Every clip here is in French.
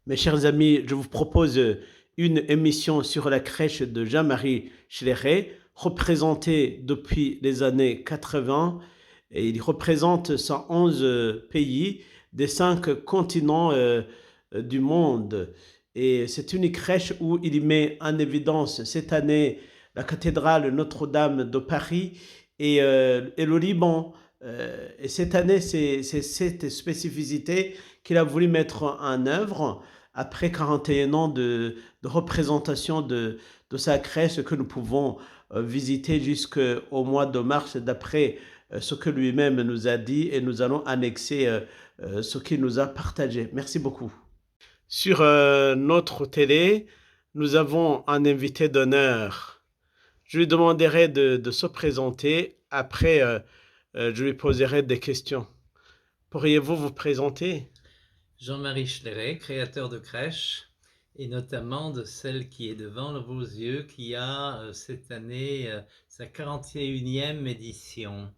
Mes chers amis, je vous propose une émission sur la crèche de Jean-Marie Schlerer, représenté depuis les années 80, et il représente 111 pays des 5 continents du monde. Et c'est une crèche où il met en évidence cette année la cathédrale Notre-Dame de Paris et le Liban. Et cette année, c'est cette spécificité qu'il a voulu mettre en œuvre après 41 ans de représentation de sa crèche que nous pouvons visiter jusqu'au mois de mars d'après ce que lui-même nous a dit, et nous allons annexer ce qu'il nous a partagé. Merci beaucoup. Sur notre télé, nous avons un invité d'honneur. Je lui demanderai de se présenter. Après, je lui poserai des questions. Pourriez-vous vous présenter? Jean-Marie Schlerer, créateur de crèches, et notamment de celle qui est devant vos yeux, qui a cette année sa 41e édition.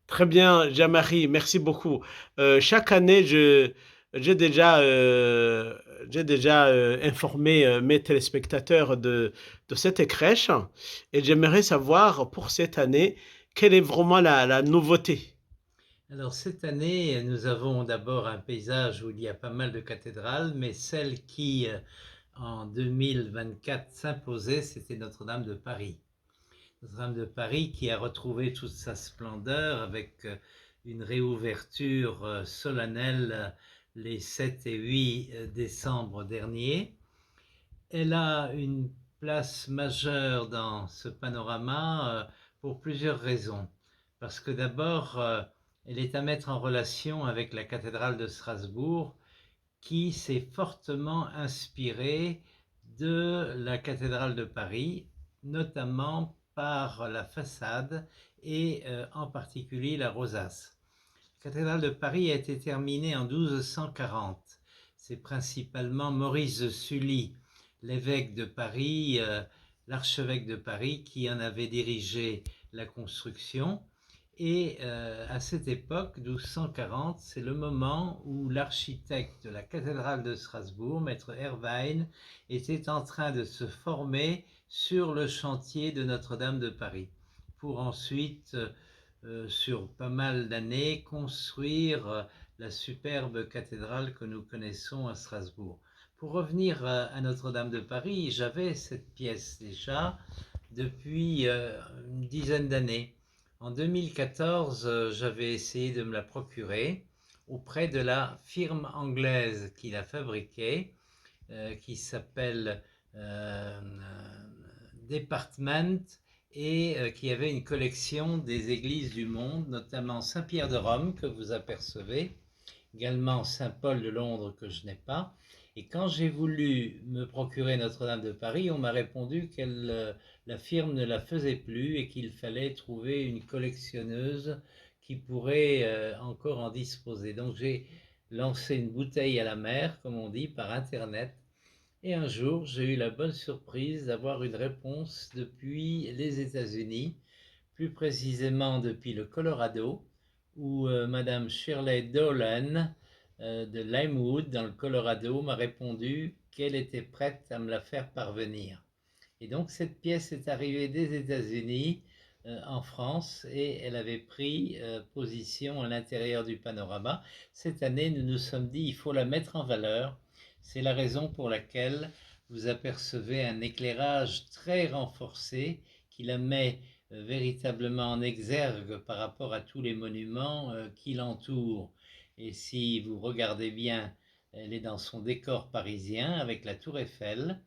Très bien, Jean-Marie, merci beaucoup. Chaque année, j'ai déjà, euh, j'ai déjà informé mes téléspectateurs de cette crèche, et j'aimerais savoir pour cette année quelle est vraiment la nouveauté. Alors cette année, nous avons d'abord un paysage où il y a pas mal de cathédrales, mais celle qui, en 2024, s'imposait, c'était Notre-Dame de Paris. Notre-Dame de Paris qui a retrouvé toute sa splendeur avec une réouverture solennelle les 7 et 8 décembre dernier. Elle a une place majeure dans ce panorama pour plusieurs raisons. Parce que d'abord, elle est à mettre en relation avec la cathédrale de Strasbourg qui s'est fortement inspirée de la cathédrale de Paris, notamment par la façade et en particulier la rosace. La cathédrale de Paris a été terminée en 1240. C'est principalement Maurice de Sully, l'évêque de Paris, l'archevêque de Paris, qui en avait dirigé la construction. Et à cette époque, 1240, c'est le moment où l'architecte de la cathédrale de Strasbourg, maître Herwein, était en train de se former sur le chantier de Notre-Dame de Paris, pour ensuite, sur pas mal d'années, construire la superbe cathédrale que nous connaissons à Strasbourg. Pour revenir à Notre-Dame de Paris, j'avais cette pièce déjà depuis une dizaine d'années. En 2014, j'avais essayé de me la procurer auprès de la firme anglaise qui l'a fabriquée, qui s'appelle Department, et qui avait une collection des églises du monde, notamment Saint-Pierre de Rome que vous apercevez, également Saint-Paul de Londres que je n'ai pas. Et quand j'ai voulu me procurer Notre-Dame de Paris, on m'a répondu que la firme ne la faisait plus et qu'il fallait trouver une collectionneuse qui pourrait encore en disposer. Donc j'ai lancé une bouteille à la mer, comme on dit, par Internet. Et un jour, j'ai eu la bonne surprise d'avoir une réponse depuis les États-Unis, plus précisément depuis le Colorado, où Madame Shirley Dolan de Limewood, dans le Colorado, m'a répondu qu'elle était prête à me la faire parvenir. Et donc cette pièce est arrivée des États-Unis en France et elle avait pris position à l'intérieur du panorama. Cette année, nous nous sommes dit il faut la mettre en valeur. C'est la raison pour laquelle vous apercevez un éclairage très renforcé qui la met véritablement en exergue par rapport à tous les monuments qui l'entourent. Et si vous regardez bien, elle est dans son décor parisien avec la tour Eiffel,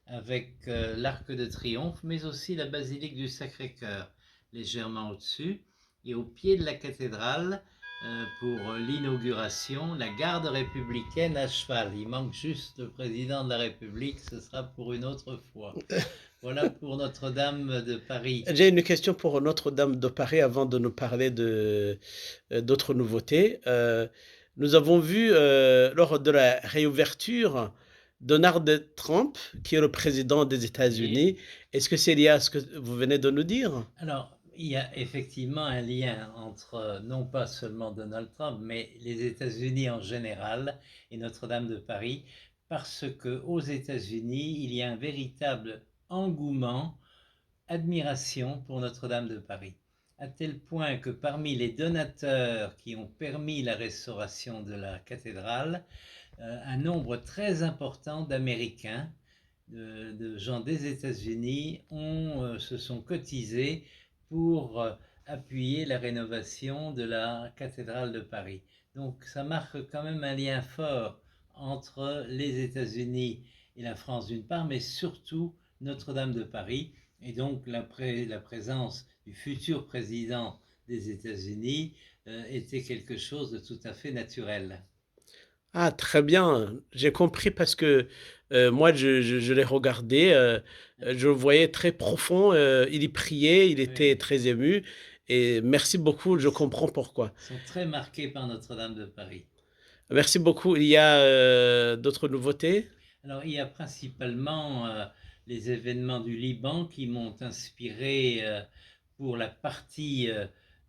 avec l'Arc de Triomphe, mais aussi la basilique du Sacré-Cœur, légèrement au-dessus. Et au pied de la cathédrale, pour l'inauguration, la garde républicaine à cheval. Il manque juste le président de la République, ce sera pour une autre fois. Voilà pour Notre-Dame de Paris. J'ai une question pour Notre-Dame de Paris avant de nous parler d'autres nouveautés. Nous avons vu lors de la réouverture Donald Trump, qui est le président des Oui. États-Unis. Est-ce que c'est lié à ce que vous venez de nous dire? Alors, il y a effectivement un lien entre non pas seulement Donald Trump, mais les États-Unis en général et Notre-Dame de Paris, parce qu'aux États-Unis, il y a un véritable engouement, admiration pour Notre-Dame de Paris, à tel point que parmi les donateurs qui ont permis la restauration de la cathédrale, un nombre très important d'Américains, de gens des États-Unis se sont cotisés pour appuyer la rénovation de la cathédrale de Paris. Donc ça marque quand même un lien fort entre les États-Unis et la France d'une part, mais surtout Notre-Dame de Paris. Et donc la présence du futur président des États-Unis était quelque chose de tout à fait naturel. Ah, très bien, j'ai compris parce que moi, je l'ai regardé, je le voyais très profond, il y priait, il était Oui, très ému et merci beaucoup, je ils comprends pourquoi. sont très marqués par Notre-Dame de Paris. Merci beaucoup. Il y a d'autres nouveautés? Alors, il y a principalement les événements du Liban qui m'ont inspiré pour la partie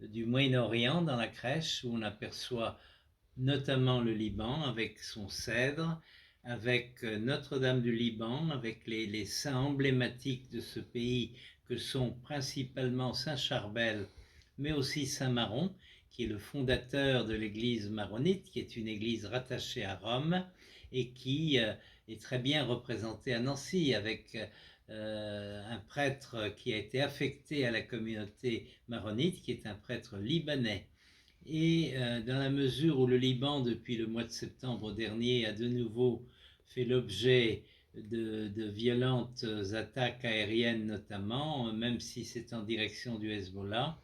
du Moyen-Orient dans la crèche où on aperçoit notamment le Liban avec son cèdre, avec Notre-Dame du Liban, avec les saints emblématiques de ce pays que sont principalement Saint Charbel, mais aussi Saint Maron, qui est le fondateur de l'église maronite, qui est une église rattachée à Rome et qui est très bien représentée à Nancy avec un prêtre qui a été affecté à la communauté maronite, qui est un prêtre libanais. Et dans la mesure où le Liban, depuis le mois de septembre dernier, a de nouveau fait l'objet de violentes attaques aériennes notamment, même si c'est en direction du Hezbollah,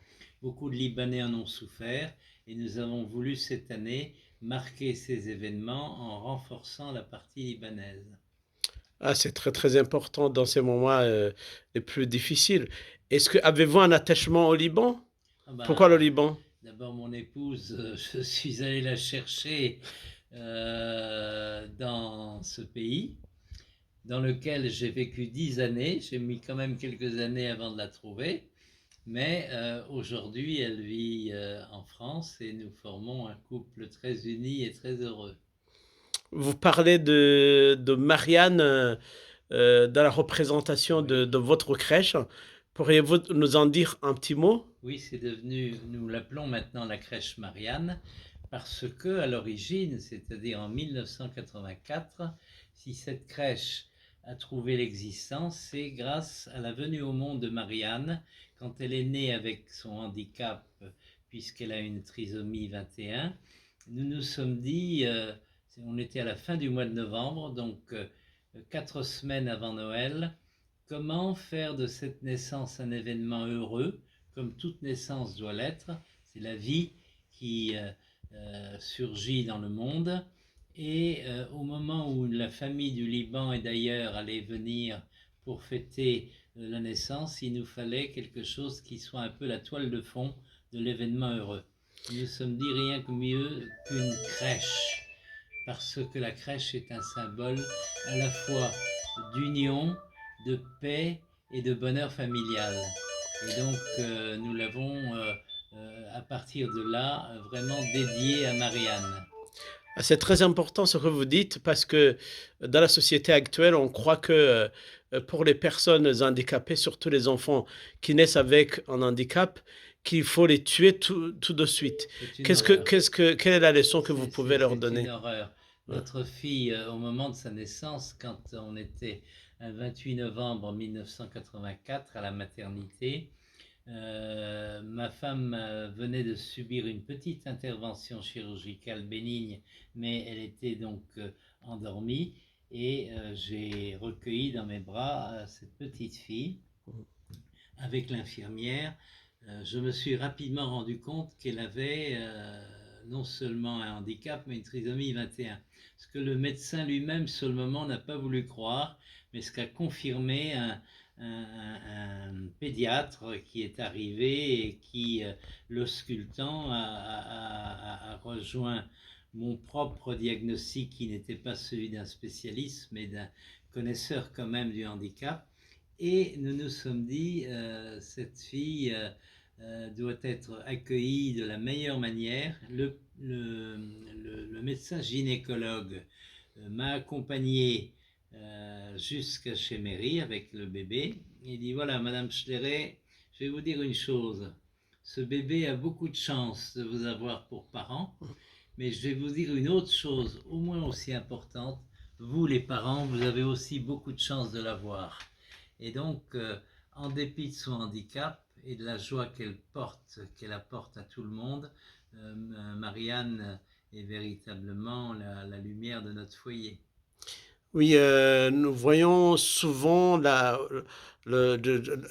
beaucoup de Libanais en ont souffert et nous avons voulu cette année marquer ces événements en renforçant la partie libanaise. Ah, c'est très, très important dans ces moments, les plus difficiles. Est-ce que avez-vous un attachement au Liban? Ah Pourquoi le ben, Liban? d'abord mon épouse, je suis allé la chercher dans ce pays dans lequel j'ai vécu 10 années. J'ai mis quand même quelques années avant de la trouver. Mais aujourd'hui, elle vit en France et nous formons un couple très uni et très heureux. Vous parlez de Marianne, dans la représentation Oui, de votre crèche. Pourriez-vous nous en dire un petit mot? oui, c'est devenu, nous l'appelons maintenant la crèche Marianne, parce que à l'origine, c'est-à-dire en 1984, si cette crèche a trouvé l'existence, c'est grâce à la venue au monde de Marianne, quand elle est née avec son handicap, puisqu'elle a une trisomie 21. Nous nous sommes dit, on était à la fin du mois de novembre, donc 4 semaines avant Noël, comment faire de cette naissance un événement heureux, comme toute naissance doit l'être. C'est la vie qui surgit dans le monde. Et au moment où la famille du Liban et d'ailleurs allait venir pour fêter la naissance, il nous fallait quelque chose qui soit un peu la toile de fond de l'événement heureux. Nous nous sommes dit rien que mieux qu'une crèche, parce que la crèche est un symbole à la fois d'union, de paix et de bonheur familial. Et donc nous l'avons à partir de là vraiment dédié à Marianne. Ah, c'est très important ce que vous dites parce que dans la société actuelle, on croit que pour les personnes handicapées, surtout les enfants qui naissent avec un handicap, qu'il faut les tuer tout de suite. C'est une horreur. Quelle est la leçon que vous pouvez leur C'est une donner? horreur. Ouais. Notre fille, au moment de sa naissance, quand on était un 28 novembre 1984 à la maternité, ma femme venait de subir une petite intervention chirurgicale bénigne, mais elle était donc endormie et j'ai recueilli dans mes bras cette petite fille avec l'infirmière. Je me suis rapidement rendu compte qu'elle avait non seulement un handicap, mais une trisomie 21. Ce que le médecin lui-même, sur le moment, n'a pas voulu croire, mais ce qu'a confirmé un pédiatre qui est arrivé et qui, l'auscultant, a rejoint mon propre diagnostic qui n'était pas celui d'un spécialiste, mais d'un connaisseur quand même du handicap. Et nous nous sommes dit, cette fille doit être accueillie de la meilleure manière. Le médecin gynécologue m'a accompagné jusqu'à chez Mary avec le bébé. Il dit, voilà, Madame Schleret, je vais vous dire une chose. Ce bébé a beaucoup de chance de vous avoir pour parent, mais je vais vous dire une autre chose, au moins aussi importante. Vous, les parents, vous avez aussi beaucoup de chance de l'avoir. Et donc, en dépit de son handicap et de la joie qu'elle apporte à tout le monde, Marianne est véritablement la lumière de notre foyer. Oui, nous voyons souvent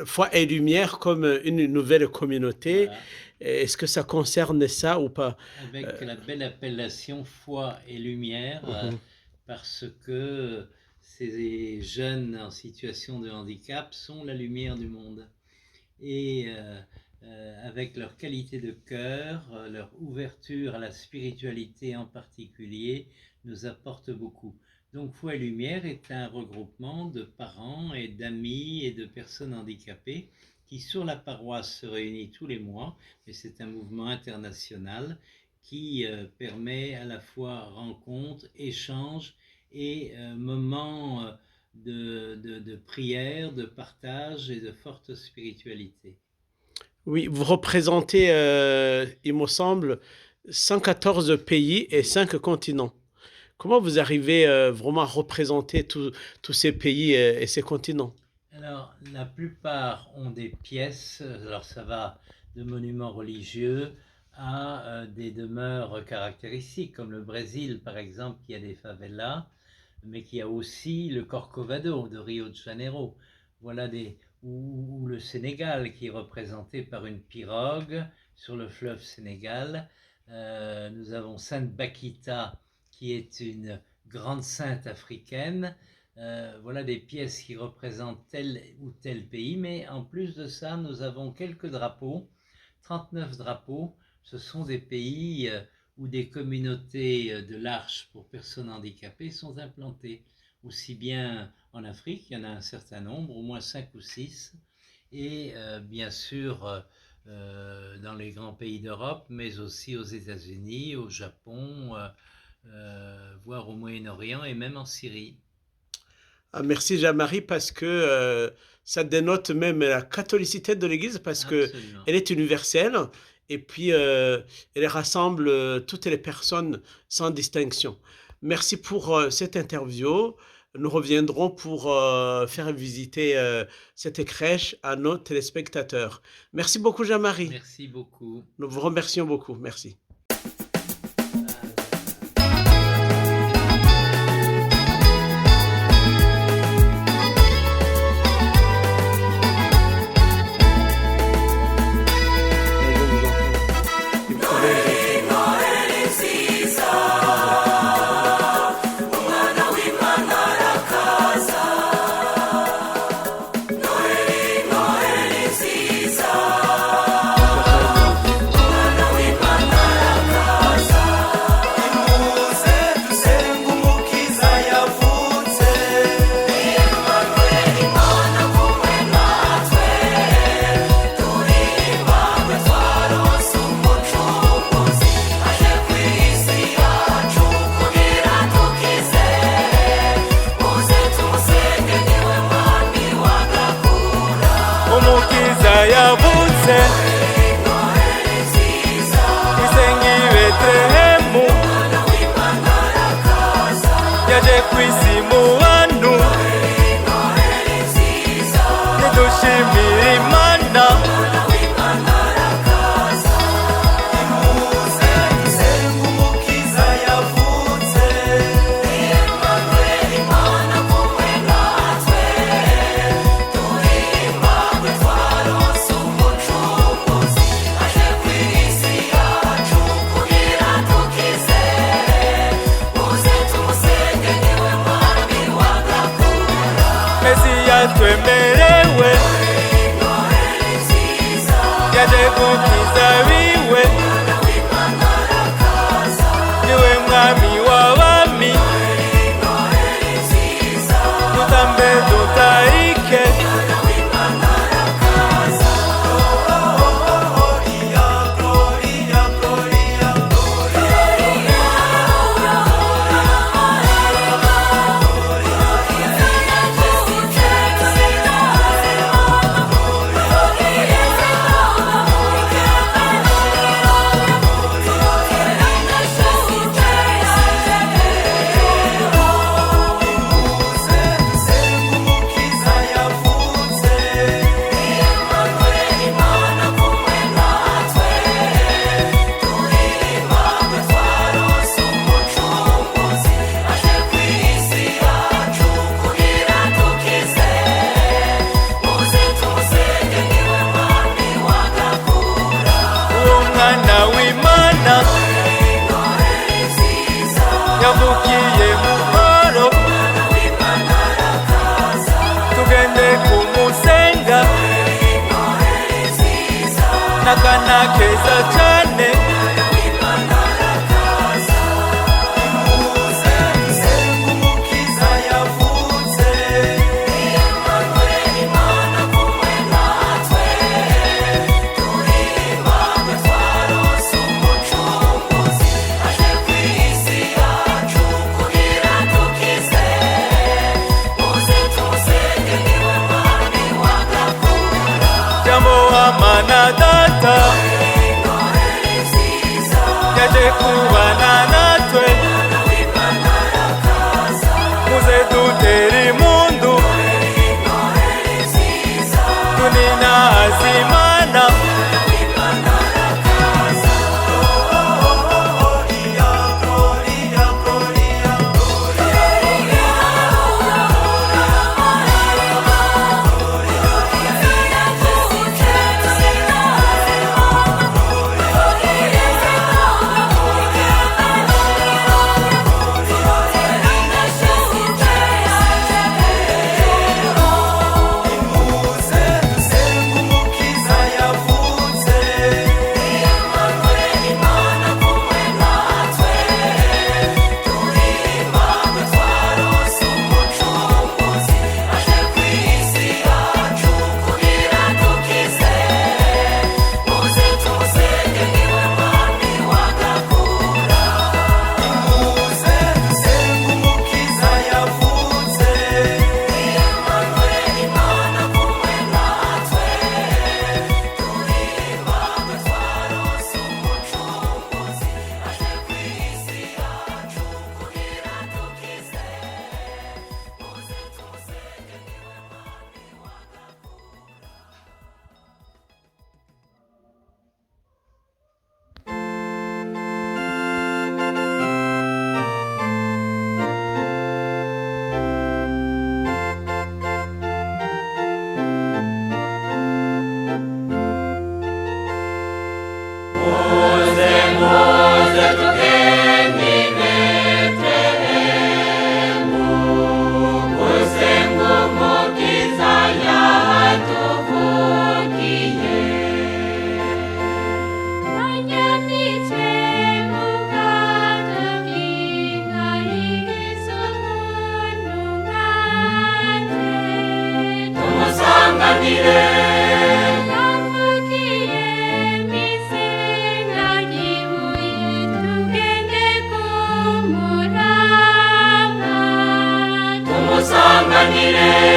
Foi et Lumière comme une nouvelle communauté. Voilà. Est-ce que ça concerne ça ou pas? Avec la belle appellation Foi et Lumière, parce que ces jeunes en situation de handicap sont la lumière du monde. Et avec leur qualité de cœur, leur ouverture à la spiritualité en particulier, nous apportent beaucoup. Donc Foi et Lumière est un regroupement de parents et d'amis et de personnes handicapées qui sur la paroisse se réunit tous les mois, mais c'est un mouvement international qui permet à la fois rencontres, échanges et moments de prière, de partage et de forte spiritualité. Oui, vous représentez, il me semble, 114 pays et 5 continents. Comment vous arrivez vraiment à représenter tous ces pays et ces continents? Alors, la plupart ont des pièces, alors ça va de monuments religieux à des demeures caractéristiques, comme le Brésil par exemple, qui a des favelas, mais qui a aussi le Corcovado de Rio de Janeiro. Voilà ou le Sénégal qui est représenté par une pirogue sur le fleuve Sénégal. Nous avons Sainte Bakita qui est une grande sainte africaine. Voilà des pièces qui représentent tel ou tel pays, mais en plus de ça, nous avons quelques drapeaux, 39 drapeaux. Ce sont des pays où des communautés de l'Arche pour personnes handicapées sont implantées, aussi bien en Afrique, il y en a un certain nombre, au moins 5 ou 6, et bien sûr dans les grands pays d'Europe, mais aussi aux États-Unis, au Japon, voire au Moyen-Orient et même en Syrie. Ah, merci Jean-Marie parce que ça dénote même la catholicité de l'Église parce que elle est universelle et puis elle rassemble toutes les personnes sans distinction. Merci pour cette interview. Nous reviendrons pour faire visiter cette crèche à nos téléspectateurs. Merci beaucoup Jean-Marie. Merci beaucoup. Nous vous remercions beaucoup. Merci. twemerewe yaje gukiza biwe niwe mwami w'abami tutambe tutarike akana keza cyane Mana data yaje kubana natwe muze dutere impundu tuninaze Imana Tumusanganire